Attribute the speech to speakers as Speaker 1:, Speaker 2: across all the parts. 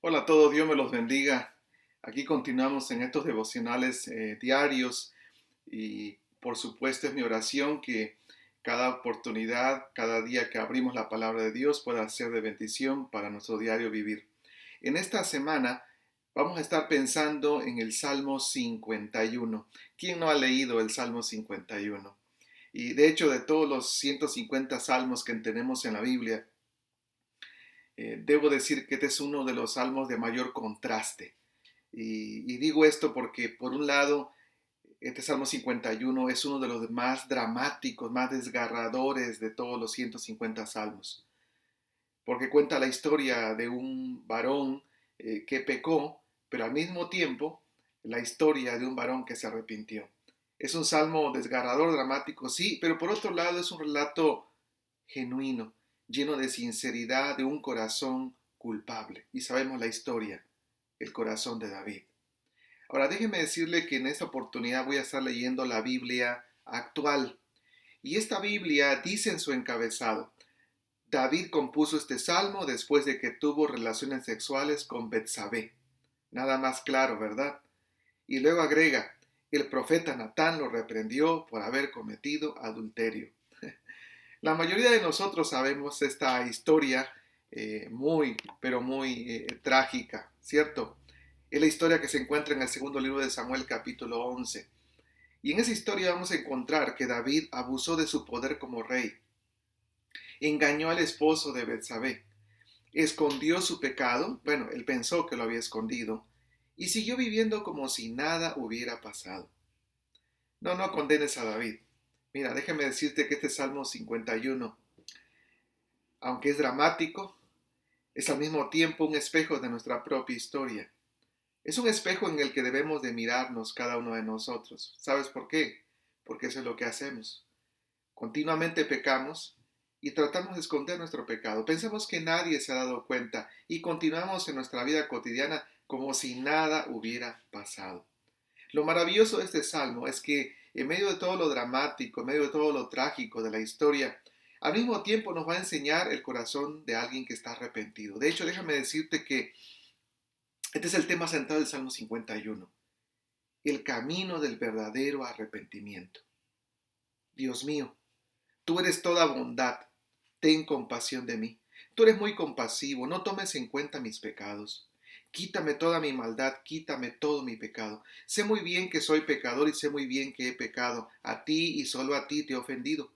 Speaker 1: Hola a todos, Dios me los bendiga. Aquí continuamos en estos devocionales diarios y por supuesto es mi oración que cada oportunidad, cada día que abrimos la palabra de Dios pueda ser de bendición para nuestro diario vivir. En esta semana vamos a estar pensando en el Salmo 51. ¿Quién no ha leído el Salmo 51? Y de hecho de todos los 150 salmos que tenemos en la Biblia, debo decir que este es uno de los salmos de mayor contraste. Y digo esto porque, por un lado, este Salmo 51 es uno de los más dramáticos, más desgarradores de todos los 150 salmos, porque cuenta la historia de un varón que pecó, pero al mismo tiempo la historia de un varón que se arrepintió. Es un salmo desgarrador, dramático, sí, pero por otro lado es un relato genuino, lleno de sinceridad de un corazón culpable. Y sabemos la historia, el corazón de David. Ahora déjeme decirle que en esta oportunidad voy a estar leyendo la Biblia actual. Y esta Biblia dice en su encabezado: David compuso este salmo después de que tuvo relaciones sexuales con Betsabé. Nada más claro, ¿verdad? Y luego agrega: el profeta Natán lo reprendió por haber cometido adulterio. La mayoría de nosotros sabemos esta historia muy, pero muy trágica, ¿cierto? Es la historia que se encuentra en el segundo libro de Samuel, capítulo 11. Y en esa historia vamos a encontrar que David abusó de su poder como rey, engañó al esposo de Betsabé, escondió su pecado, bueno, él pensó que lo había escondido, y siguió viviendo como si nada hubiera pasado. No, no condenes a David. Mira, déjame decirte que este Salmo 51, aunque es dramático, es al mismo tiempo un espejo de nuestra propia historia. Es un espejo en el que debemos de mirarnos cada uno de nosotros. ¿Sabes por qué? Porque eso es lo que hacemos. Continuamente pecamos y tratamos de esconder nuestro pecado. Pensamos que nadie se ha dado cuenta y continuamos en nuestra vida cotidiana como si nada hubiera pasado. Lo maravilloso de este salmo es que en medio de todo lo dramático, en medio de todo lo trágico de la historia, al mismo tiempo nos va a enseñar el corazón de alguien que está arrepentido. De hecho, déjame decirte que este es el tema central del Salmo 51, el camino del verdadero arrepentimiento. Dios mío, tú eres toda bondad, ten compasión de mí. Tú eres muy compasivo, no tomes en cuenta mis pecados. Quítame toda mi maldad, quítame todo mi pecado. Sé muy bien que soy pecador y sé muy bien que he pecado. A ti y solo a ti te he ofendido.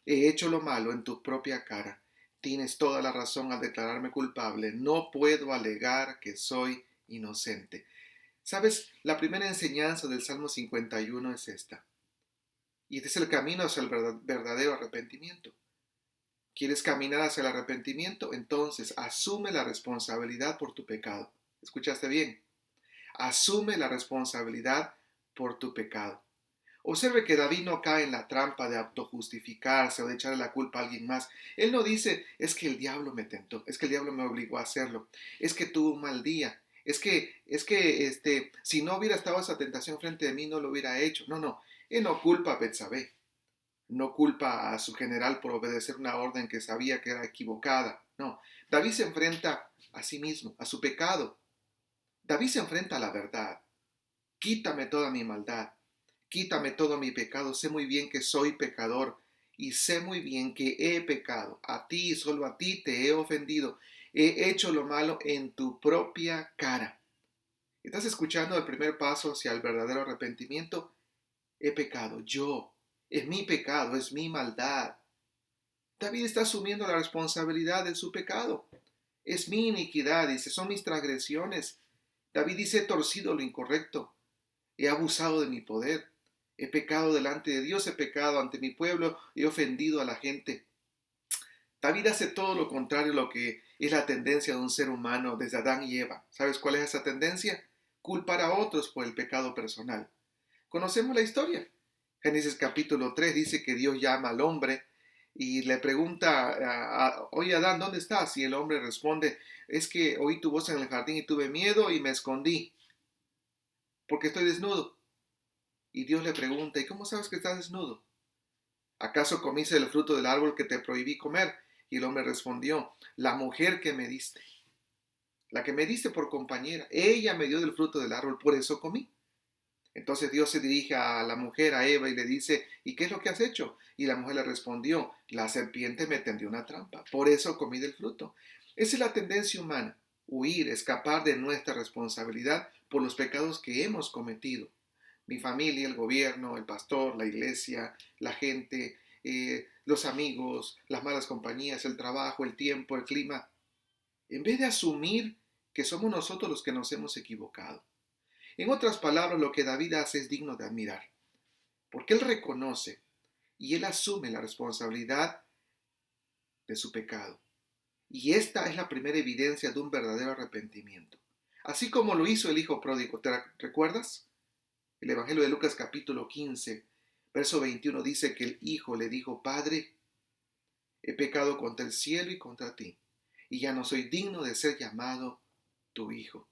Speaker 1: He hecho lo malo en tu propia cara. Tienes toda la razón al declararme culpable. No puedo alegar que soy inocente. ¿Sabes? La primera enseñanza del Salmo 51 es esta. Y este es el camino hacia el verdadero arrepentimiento. ¿Quieres caminar hacia el arrepentimiento? Entonces asume la responsabilidad por tu pecado. ¿Escuchaste bien? Asume la responsabilidad por tu pecado. Observe que David no cae en la trampa de autojustificarse o de echarle la culpa a alguien más. Él no dice: es que el diablo me tentó, es que el diablo me obligó a hacerlo, es que tuve un mal día, si no hubiera estado esa tentación frente de mí no lo hubiera hecho. No, no, él no culpa a Betsabé, no culpa a su general por obedecer una orden que sabía que era equivocada. No, David se enfrenta a sí mismo, a su pecado. David se enfrenta a la verdad. Quítame toda mi maldad, quítame todo mi pecado. Sé muy bien que soy pecador y sé muy bien que he pecado. A ti y solo a ti te he ofendido. He hecho lo malo en tu propia cara. ¿Estás escuchando el primer paso hacia el verdadero arrepentimiento? He pecado, yo. Es mi pecado, es mi maldad. David está asumiendo la responsabilidad de su pecado. Es mi iniquidad, dice, son mis transgresiones. David dice: he torcido lo incorrecto, he abusado de mi poder, he pecado delante de Dios, he pecado ante mi pueblo, he ofendido a la gente. David hace todo lo contrario a lo que es la tendencia de un ser humano desde Adán y Eva. ¿Sabes cuál es esa tendencia? Culpar a otros por el pecado personal. Conocemos la historia. Génesis capítulo 3 dice que Dios llama al hombre y le pregunta: oye Adán, ¿dónde estás? Y el hombre responde: es que oí tu voz en el jardín y tuve miedo y me escondí porque estoy desnudo. Y Dios le pregunta: ¿y cómo sabes que estás desnudo? ¿Acaso comiste el fruto del árbol que te prohibí comer? Y el hombre respondió: la mujer que me diste, la que me diste por compañera, ella me dio del fruto del árbol, por eso comí. Entonces Dios se dirige a la mujer, a Eva, y le dice, ¿y qué es lo que has hecho? Y la mujer le respondió, la serpiente me tendió una trampa, por eso comí del fruto. Esa es la tendencia humana, huir, escapar de nuestra responsabilidad por los pecados que hemos cometido. Mi familia, el gobierno, el pastor, la iglesia, la gente, los amigos, las malas compañías, el trabajo, el tiempo, el clima. En vez de asumir que somos nosotros los que nos hemos equivocado. En otras palabras, lo que David hace es digno de admirar, porque él reconoce y él asume la responsabilidad de su pecado. Y esta es la primera evidencia de un verdadero arrepentimiento. Así como lo hizo el hijo pródigo, ¿te recuerdas? El Evangelio de Lucas capítulo 15, verso 21 dice que el hijo le dijo, Padre, he pecado contra el cielo y contra ti, y ya no soy digno de ser llamado tu hijo.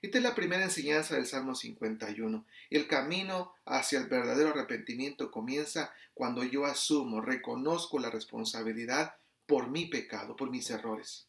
Speaker 1: Esta es la primera enseñanza del Salmo 51. El camino hacia el verdadero arrepentimiento comienza cuando yo asumo, reconozco la responsabilidad por mi pecado, por mis errores.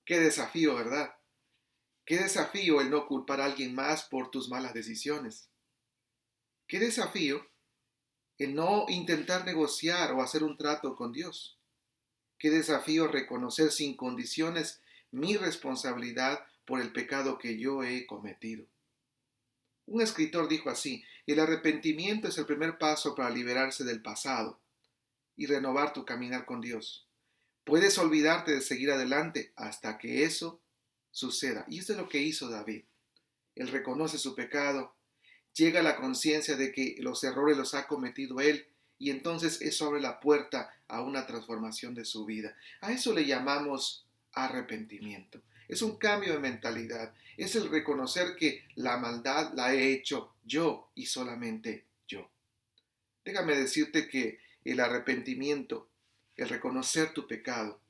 Speaker 1: Qué desafío, ¿verdad? Qué desafío el no culpar a alguien más por tus malas decisiones. Qué desafío el no intentar negociar o hacer un trato con Dios. Qué desafío reconocer sin condiciones mi responsabilidad por el pecado que yo he cometido. Un escritor dijo así, el arrepentimiento es el primer paso para liberarse del pasado y renovar tu caminar con Dios. Puedes olvidarte de seguir adelante hasta que eso suceda. Y eso es lo que hizo David. Él reconoce su pecado, llega a la conciencia de que los errores los ha cometido él y entonces eso abre la puerta a una transformación de su vida. A eso le llamamos arrepentimiento. Es un cambio de mentalidad. Es el reconocer que la maldad la he hecho yo y solamente yo. Déjame decirte que el arrepentimiento, el reconocer tu pecado,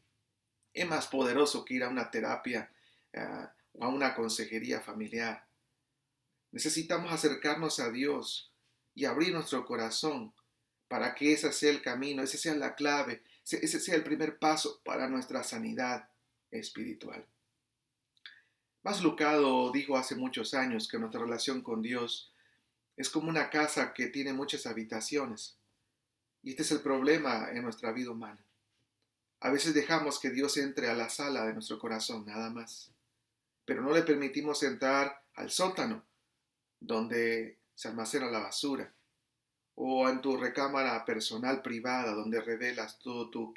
Speaker 1: es más poderoso que ir a una terapia o a una consejería familiar. Necesitamos acercarnos a Dios y abrir nuestro corazón para que ese sea el camino, esa sea la clave, ese sea el primer paso para nuestra sanidad espiritual. Mas Lucado dijo hace muchos años que nuestra relación con Dios es como una casa que tiene muchas habitaciones. Y este es el problema en nuestra vida humana. A veces dejamos que Dios entre a la sala de nuestro corazón, nada más. Pero no le permitimos entrar al sótano, donde se almacena la basura, o en tu recámara personal privada, donde revelas todo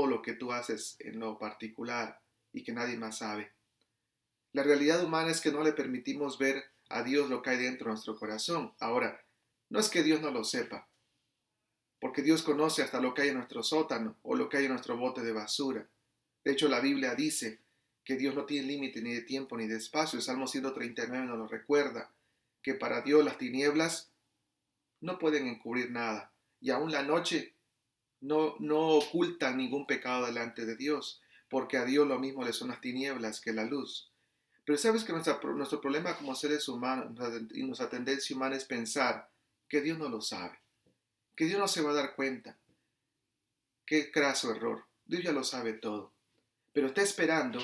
Speaker 1: lo que tú haces en lo particular y que nadie más sabe. La realidad humana es que no le permitimos ver a Dios lo que hay dentro de nuestro corazón. Ahora, no es que Dios no lo sepa, porque Dios conoce hasta lo que hay en nuestro sótano o lo que hay en nuestro bote de basura. De hecho, la Biblia dice que Dios no tiene límite ni de tiempo ni de espacio. El Salmo 139 nos lo recuerda, que para Dios las tinieblas no pueden encubrir nada, y aún la noche no ocultan ningún pecado delante de Dios, porque a Dios lo mismo le son las tinieblas que la luz. Pero sabes que nuestro problema como seres humanos y nuestra tendencia humana es pensar que Dios no lo sabe, que Dios no se va a dar cuenta. Qué craso error. Dios ya lo sabe todo. Pero está esperando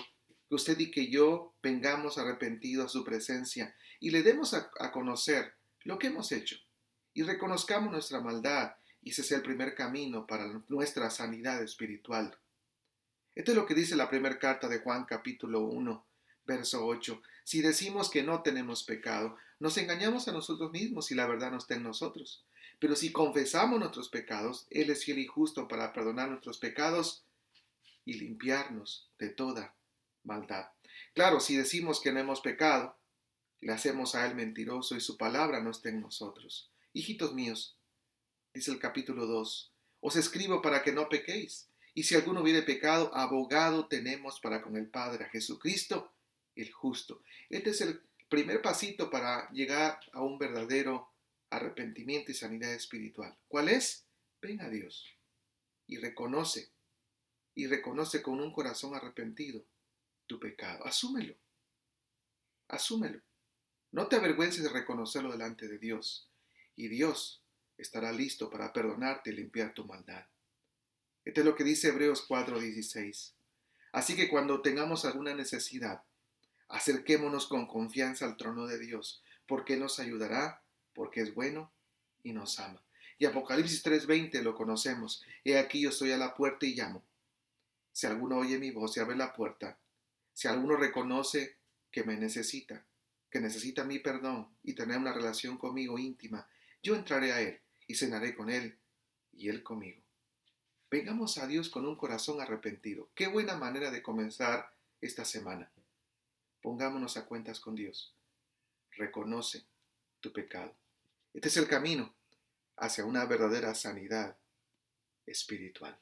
Speaker 1: que usted y que yo vengamos arrepentidos a su presencia y le demos a conocer lo que hemos hecho y reconozcamos nuestra maldad, y ese es el primer camino para nuestra sanidad espiritual. Esto es lo que dice la primera carta de Juan capítulo 1, verso 8. Si decimos que no tenemos pecado, nos engañamos a nosotros mismos y la verdad no está en nosotros. Pero si confesamos nuestros pecados, Él es fiel y justo para perdonar nuestros pecados y limpiarnos de toda maldad. Claro, si decimos que no hemos pecado, le hacemos a Él mentiroso y su palabra no está en nosotros. Hijitos míos, dice el capítulo 2, os escribo para que no pequéis. Y si alguno hubiere pecado, abogado tenemos para con el Padre, a Jesucristo, el justo. Este es el primer pasito para llegar a un verdadero arrepentimiento y sanidad espiritual. ¿Cuál es? Ven a Dios y reconoce con un corazón arrepentido tu pecado. Asúmelo. No te avergüences de reconocerlo delante de Dios, y Dios estará listo para perdonarte y limpiar tu maldad. Esto es lo que dice Hebreos 4:16. Así que cuando tengamos alguna necesidad, Acerquémonos con confianza al trono de Dios, porque nos ayudará, porque es bueno y nos ama. Y Apocalipsis 3:20 lo conocemos. He aquí yo estoy a la puerta y llamo. Si alguno oye mi voz y abre la puerta, si alguno reconoce que necesita mi perdón y tener una relación conmigo íntima, yo entraré a él y cenaré con él y él conmigo. Vengamos a Dios con un corazón arrepentido. Qué buena manera de comenzar esta semana. Pongámonos a cuentas con Dios. Reconoce tu pecado. Este es el camino hacia una verdadera sanidad espiritual.